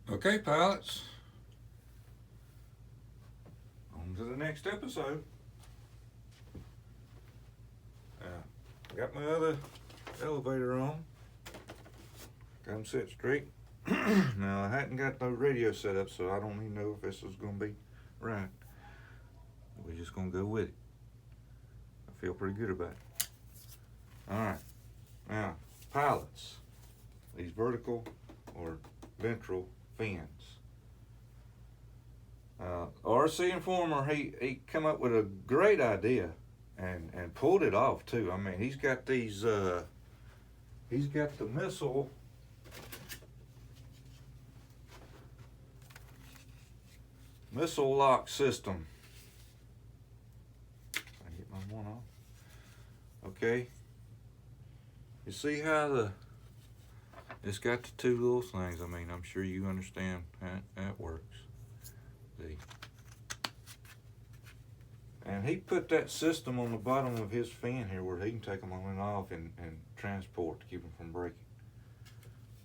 Okay, pilots. On to the next episode. Got my other elevator on. Got them set straight. Now, I hadn't got no radio set up, so I don't even know if this is going to be right. We're just going to go with it. I feel pretty good about it. All right. Now, pilots. These vertical or ventral fins. RC Informer, he come up with a great idea and pulled it off too. I mean, he's got these, he's got the missile lock system. I get my one off. Okay. You see how it's got the two little things. I mean, I'm sure you understand how it works. See. And he put that system on the bottom of his fin here where he can take them on and off and transport to keep them from breaking.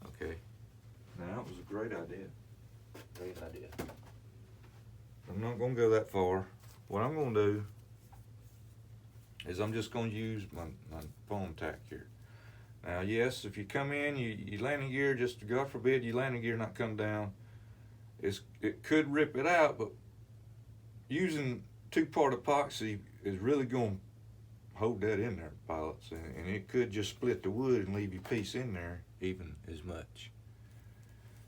Okay. Now, that was a great idea. Great idea. I'm not going to go that far. What I'm going to do is I'm just going to use my foam tack here. Now, yes, if you come in, you landing gear, just God forbid you landing gear not come down, it could rip it out, but using two-part epoxy is really going to hold that in there, pilots, and it could just split the wood and leave your piece in there even as much.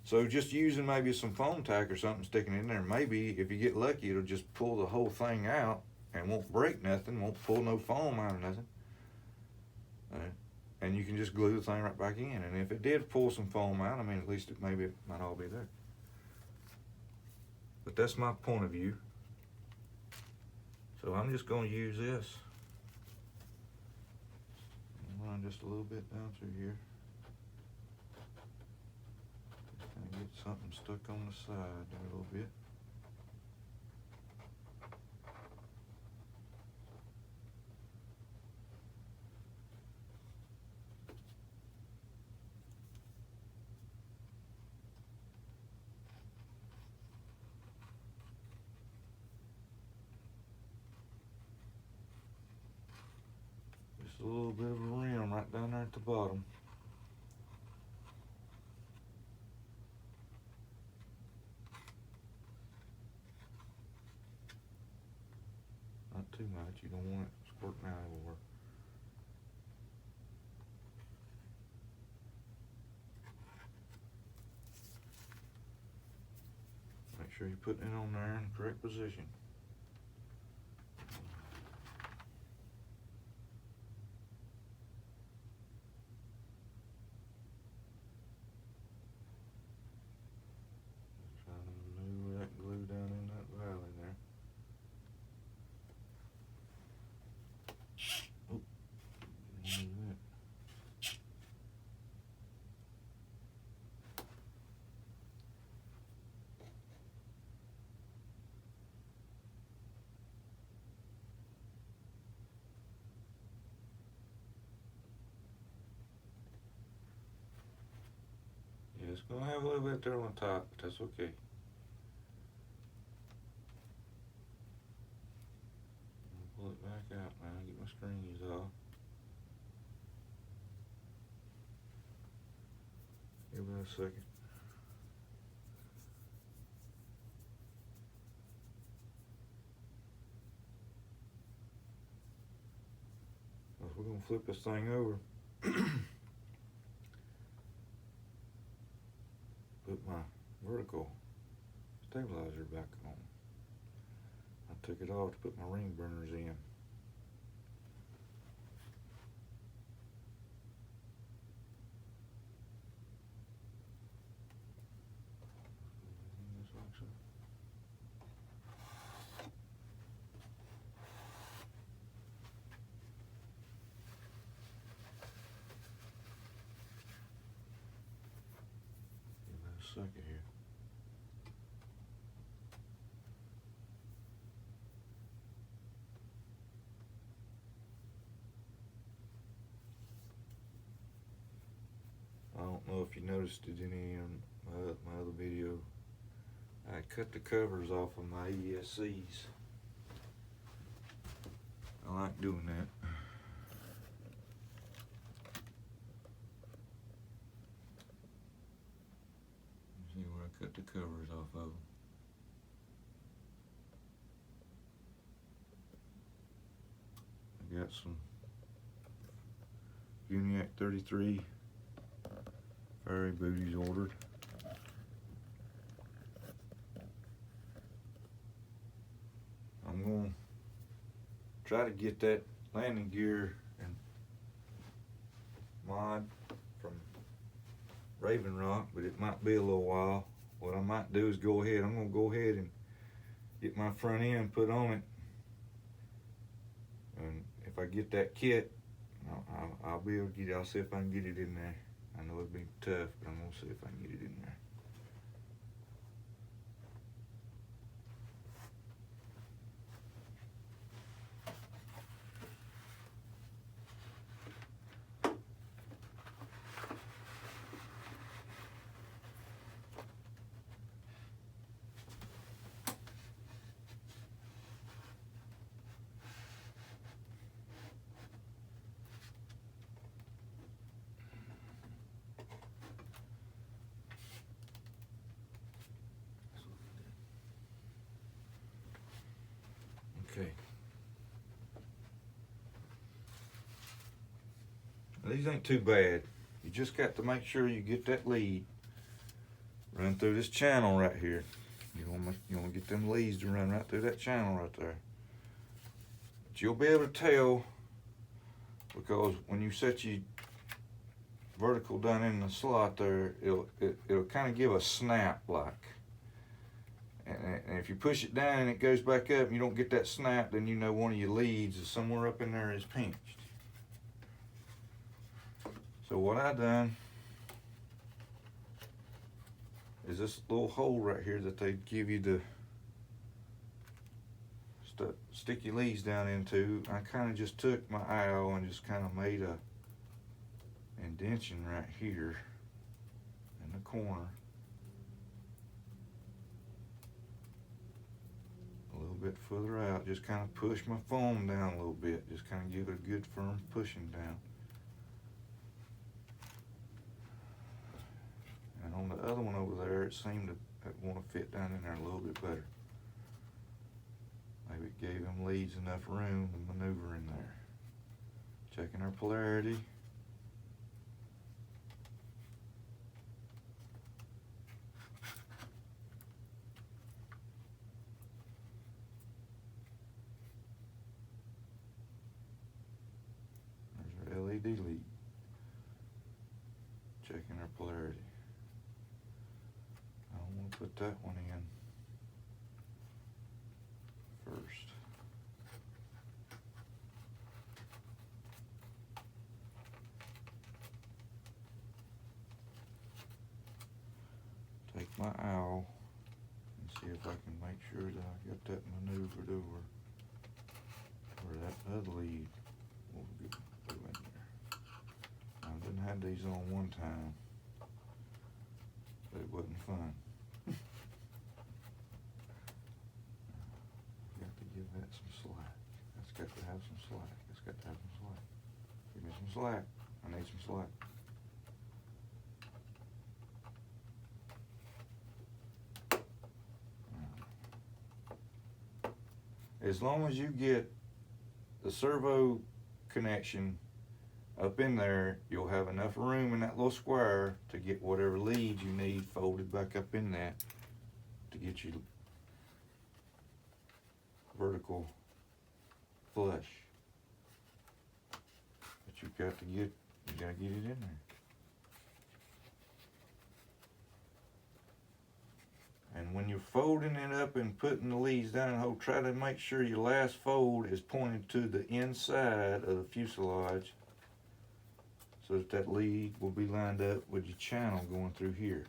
So just using maybe some foam tack or something sticking in there, maybe if you get lucky, it'll just pull the whole thing out and won't break nothing, won't pull no foam out or nothing. And you can just glue the thing right back in. And if it did pull some foam out, I mean, at least maybe it might all be there. But that's my point of view. So I'm just going to use this. Run just a little bit down through here. Just kind of get something stuck on the side there a little bit. Just a little bit of a rim right down there at the bottom. Not too much, you don't want it squirting out everywhere. Make sure you're putting it on there in the correct position. It's going to have a little bit there on top, but that's okay. I'll pull it back out now, get my strings off. Give it a second. Well, we're going to flip this thing over. Put my vertical stabilizer back on. I took it off to put my ring burners in. Second here. I don't know if you noticed it any my other video, I cut the covers off of my ESCs. I like doing that. See where I cut the covers off of them. I got some Uniac 33 fairy booties ordered. I'm going to try to get that landing gear and mod from Raven Rock, but it might be a little while. What I might do is I'm going to go ahead and get my front end put on it. And if I get that kit, I'll be able to get it. I'll see if I can get it in there. I know it'll be tough, but I'm going to see if I can get it in there. Okay. Now, these ain't too bad. You just got to make sure you get that lead run through this channel right here. You want to get them leads to run right through that channel right there. But you'll be able to tell, because when you set your vertical down in the slot there, it'll kind of give a snap like. And if you push it down and it goes back up and you don't get that snap, then you know one of your leads is somewhere up in there is pinched. So what I done is this little hole right here that they give you to stick your leads down into. I kind of just took my aisle and just kind of made a indention right here in the corner. A little bit further out, just kind of push my foam down a little bit, just kind of give it a good firm pushing down. And on the other one over there, it seemed to want to fit down in there a little bit better. Maybe it gave them leads enough room to maneuver in there. Checking our polarity. There's our LED lead. Checking our polarity. I want to put that one in first. Take my owl and see if I can make sure that I got that maneuvered over where that other lead will go in there. I didn't have these on one time, but it wasn't fun. Got to give that some slack. That's got to have some slack. It's got to have some slack. Give me some slack. I need some slack. As long as you get the servo connection up in there, you'll have enough room in that little square to get whatever leads you need folded back up in that to get you vertical flush. But you gotta get it in there. And when you're folding it up and putting the leads down in the hole, try to make sure your last fold is pointed to the inside of the fuselage so that that lead will be lined up with your channel going through here.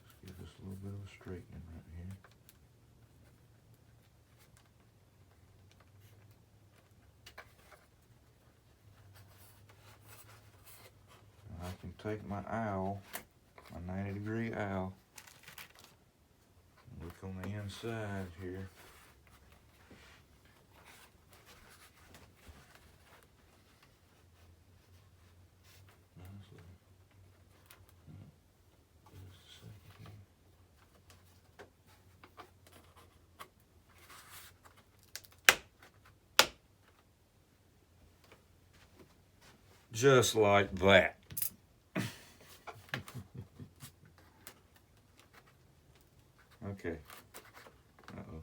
Let's give this a little bit of a straightening right here. take my owl, my 90-degree owl, and look on the inside here. Just like that. Okay. Uh-oh.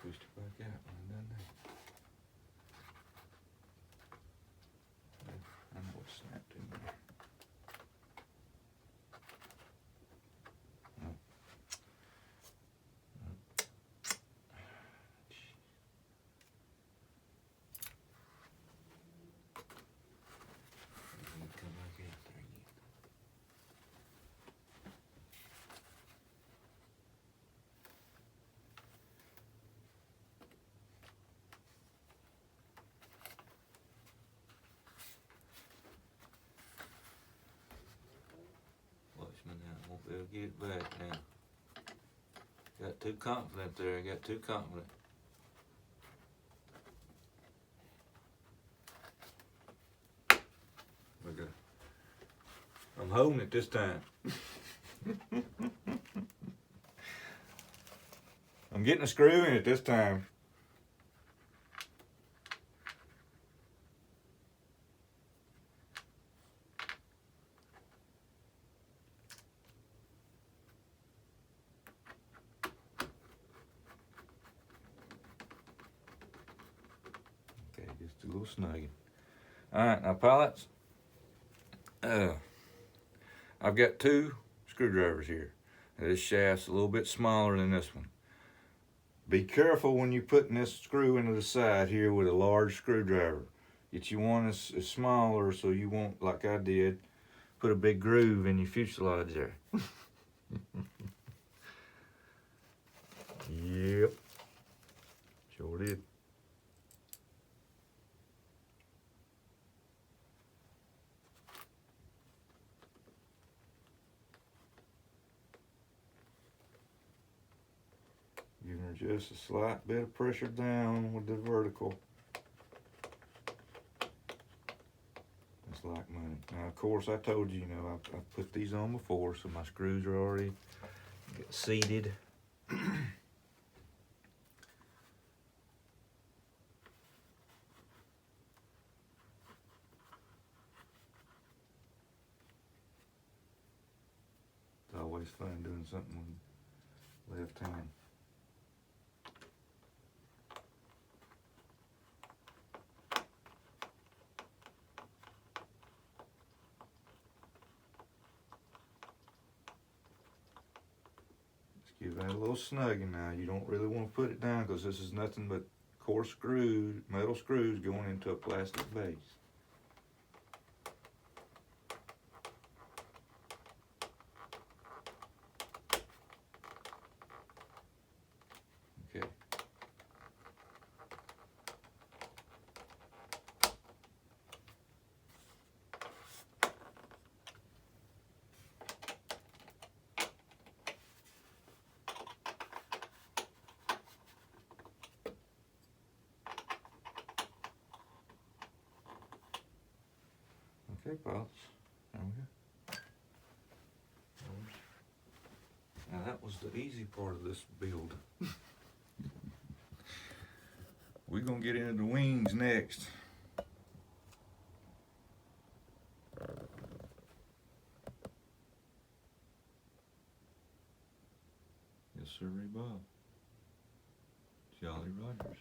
Pushed it back out when I done that. I know what snapped in there. Oh. Come back out there again. Watch me now. I won't be able to get it back now. Got too confident there. I got too confident. Okay. I'm holding it this time. I'm getting a screw in it this time. Okay, just a little snugging. Alright, now pilots, I've got 2 screwdrivers here. This shaft's a little bit smaller than this one. Be careful when you're putting this screw into the side here with a large screwdriver. Get you one that's smaller so you won't, like I did, put a big groove in your fuselage there. Yep, sure did. Giving her just a slight bit of pressure down with the vertical. It's like money. Now, of course, I told you, I've put these on before, so my screws are already seated. It's always fun doing something with left hand. Give that a little snugging now. You don't really want to put it down because this is nothing but coarse screws, metal screws going into a plastic base. Okay. Okay, pilots. There we go. Now that was the easy part of this build. We're gonna get into the wings next. Yes, sir, Bob. Jolly Rogers.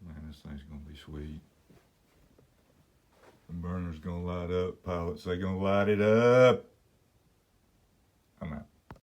Man, this thing's gonna be sweet. The burner's gonna light up, pilots. They're gonna light it up.